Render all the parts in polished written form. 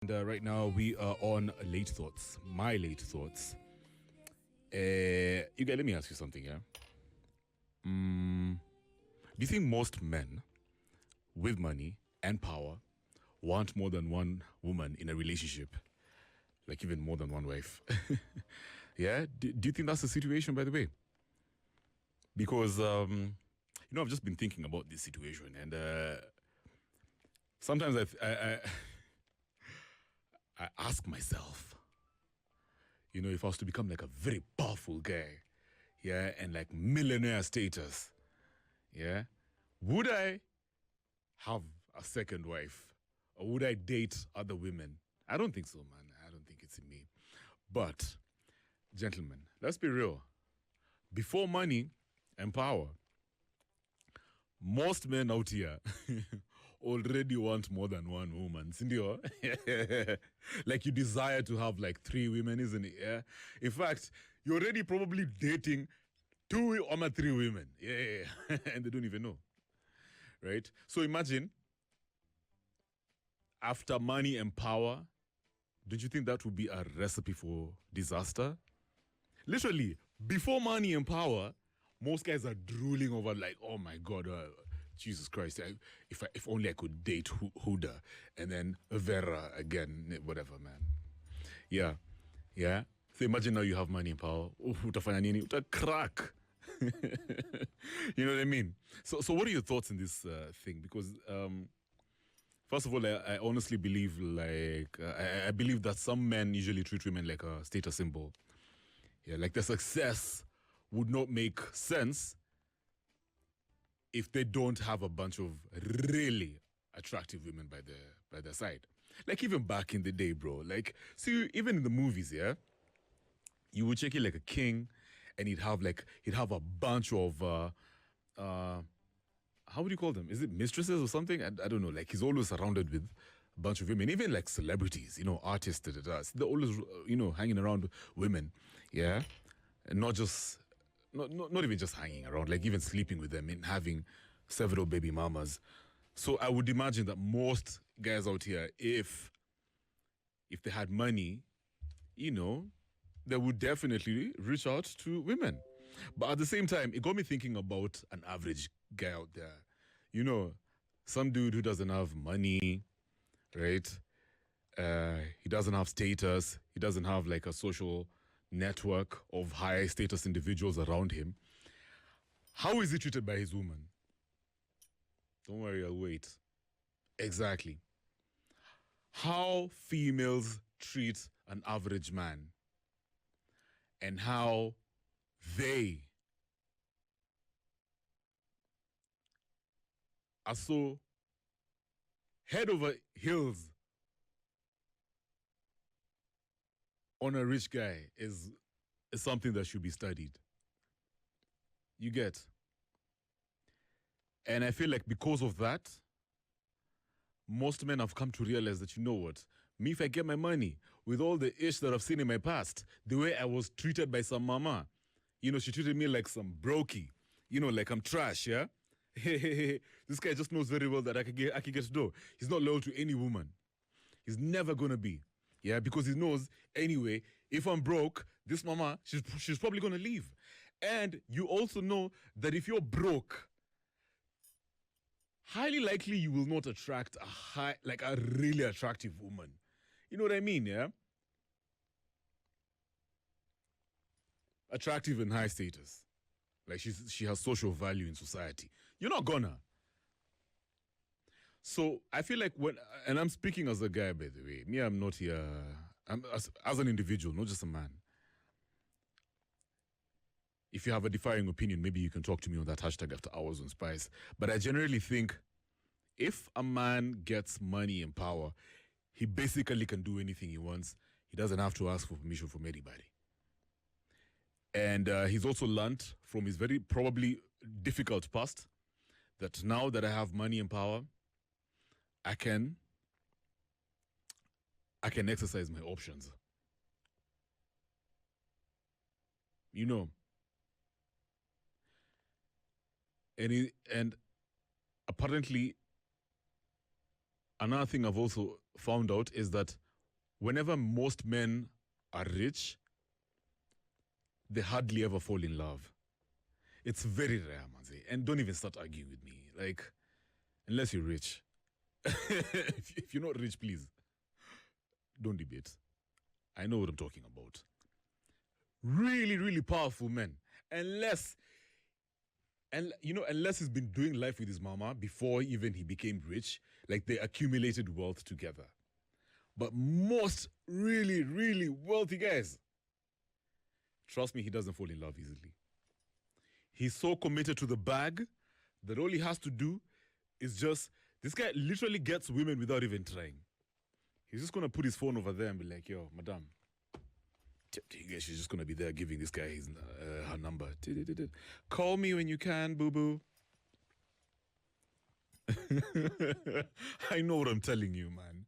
And right now we are on late thoughts, my late thoughts. You guys, let me ask you something, yeah? Do you think most men with money and power want more than one woman in a relationship? Like even more than one wife? Yeah? Do you think that's the situation, by the way? Because, I've just been thinking about this situation, and sometimes I ask myself, if I was to become like a very powerful guy, yeah, and like millionaire status, yeah, would I have a second wife or would I date other women? I don't think so, man. I don't think it's in me. But, gentlemen, let's be real. Before money and power, most men out here already want more than one woman. Sindio? Like you desire to have like 3 women, isn't it? Yeah. In fact, you're already probably dating 2 or 3 women. Yeah. And they don't even know. Right? So imagine, after money and power, don't you think that would be a recipe for disaster? Literally, before money and power, most guys are drooling over like, oh my God, Jesus Christ, if only I could date Huda and then Vera again, whatever, man. Yeah. So imagine now you have money and power. Utafanya nini? Crack. You know what I mean? So what are your thoughts on this thing? Because first of all, I honestly believe I believe that some men usually treat women like a status symbol. Yeah, like their success would not make sense if they don't have a bunch of really attractive women by their side. Like even back in the day, bro. Like, see, even in the movies, yeah, you would check it like a king, and he'd have a bunch of how would you call them? Is it mistresses or something? I don't know. Like he's always surrounded with a bunch of women, even like celebrities, artists. They're always hanging around women, yeah, and not even just hanging around, like even sleeping with them and having several baby mamas. So I would imagine that most guys out here, if they had money, they would definitely reach out to women. But at the same time, it got me thinking about an average guy out there. Some dude who doesn't have money, right? He doesn't have status. He doesn't have like a social network of high status individuals around him. How is he treated by his woman? Don't worry, I'll wait. Exactly. How females treat an average man and how they are so head over heels on a rich guy is something that should be studied. You get? And I feel like because of that, most men have come to realize that, you know what? Me, if I get my money, with all the ish that I've seen in my past, the way I was treated by some mama, she treated me like some brokey, like I'm trash, yeah? This guy just knows very well that I can get dough. He's not loyal to any woman. He's never gonna be. Yeah, because he knows, anyway, if I'm broke, this mama, she's probably gonna leave. And you also know that if you're broke, highly likely you will not attract a really attractive woman. You know what I mean, yeah? Attractive and high status. Like she has social value in society. You're not gonna. So I feel like and I'm speaking as a guy, by the way. Me, I'm not here. I'm as an individual, not just a man. If you have a differing opinion, maybe you can talk to me on that hashtag after hours on Spice. But I generally think if a man gets money and power, he basically can do anything he wants. He doesn't have to ask for permission from anybody. And he's also learned from his very probably difficult past that now that I have money and power, I can exercise my options. And apparently, another thing I've also found out is that whenever most men are rich, they hardly ever fall in love. It's very rare, manze. And don't even start arguing with me. Like, unless you're rich. If you're not rich, please, don't debate. I know what I'm talking about. Really, really powerful men. Unless he's been doing life with his mama before even he became rich, like they accumulated wealth together. But most really, really wealthy guys, trust me, he doesn't fall in love easily. He's so committed to the bag that all he has to do is just, this guy literally gets women without even trying. He's just going to put his phone over there and be like, yo, madam, she's just going to be there giving this guy her number. Call me when you can, boo-boo. I know what I'm telling you, man.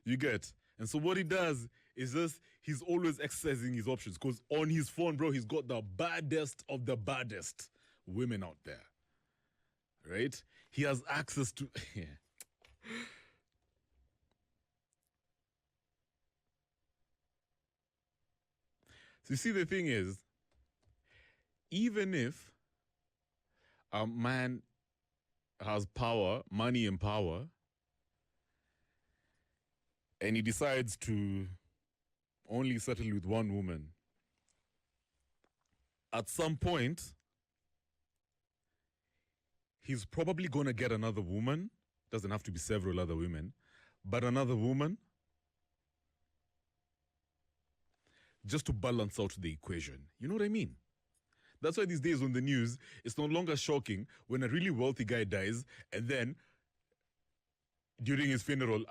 You get? And so what he does is just, he's always exercising his options, because on his phone, bro, he's got the baddest of the baddest women out there. Right? He has access to... So you see, the thing is, even if a man has power, money and power, and he decides to only settle with one woman, at some point, he's probably going to get another woman. Doesn't have to be several other women, but another woman, just to balance out the equation. You know what I mean? That's why these days on the news, it's no longer shocking when a really wealthy guy dies, and then during his funeral,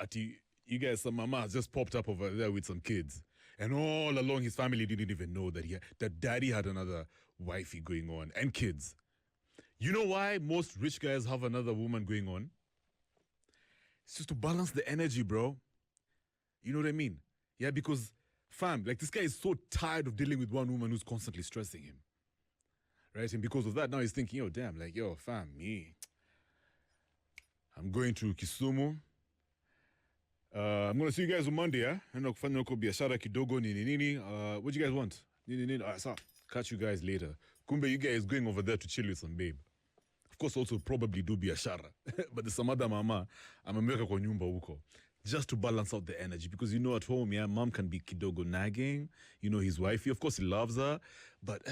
you guys, some mama has just popped up over there with some kids. And all along, his family didn't even know that daddy had another wifey going on and kids. You know why most rich guys have another woman going on? It's just to balance the energy, bro. You know what I mean? Yeah, because, fam, like, this guy is so tired of dealing with one woman who's constantly stressing him. Right? And because of that, now he's thinking, yo, damn, like, yo, fam, I'm going to Kisumu. I'm going to see you guys on Monday, eh? Naenda kufanya huko biashara kidogo nini. What do you guys want? Nini. So, catch you guys later. Kumbe, you guys going over there to chill with some babe. Of course, also probably do biashara. But there's some other mama, amemweka kwa nyumba huko. Just to balance out the energy. Because you know at home, yeah, mom can be kidogo nagging. You know, his wifey. Of course, he loves her. But,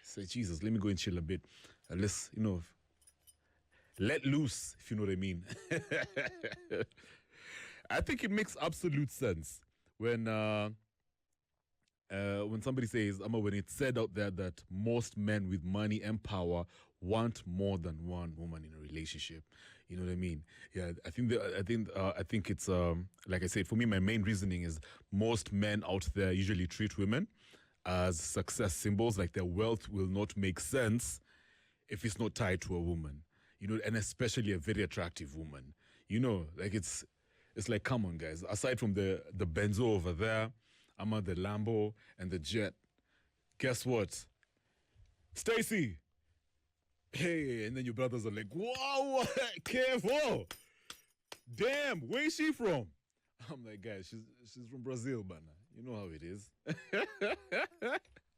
say, Jesus, let me go and chill a bit. Let's, let loose, if you know what I mean. I think it makes absolute sense when somebody says, when it's said out there that most men with money and power want more than one woman in a relationship. You know what I mean? Yeah, I think it's like I said, for me, my main reasoning is most men out there usually treat women as success symbols. Like, their wealth will not make sense if it's not tied to a woman. You know, and especially a very attractive woman. You know, like it's like, come on, guys. Aside from the Benzo over there, I'm at the Lambo and the jet. Guess what? Stacy. Hey, and then your brothers are like, wow, careful. Damn, where is she from? I'm like, guys, she's from Brazil, bana. You know how it is.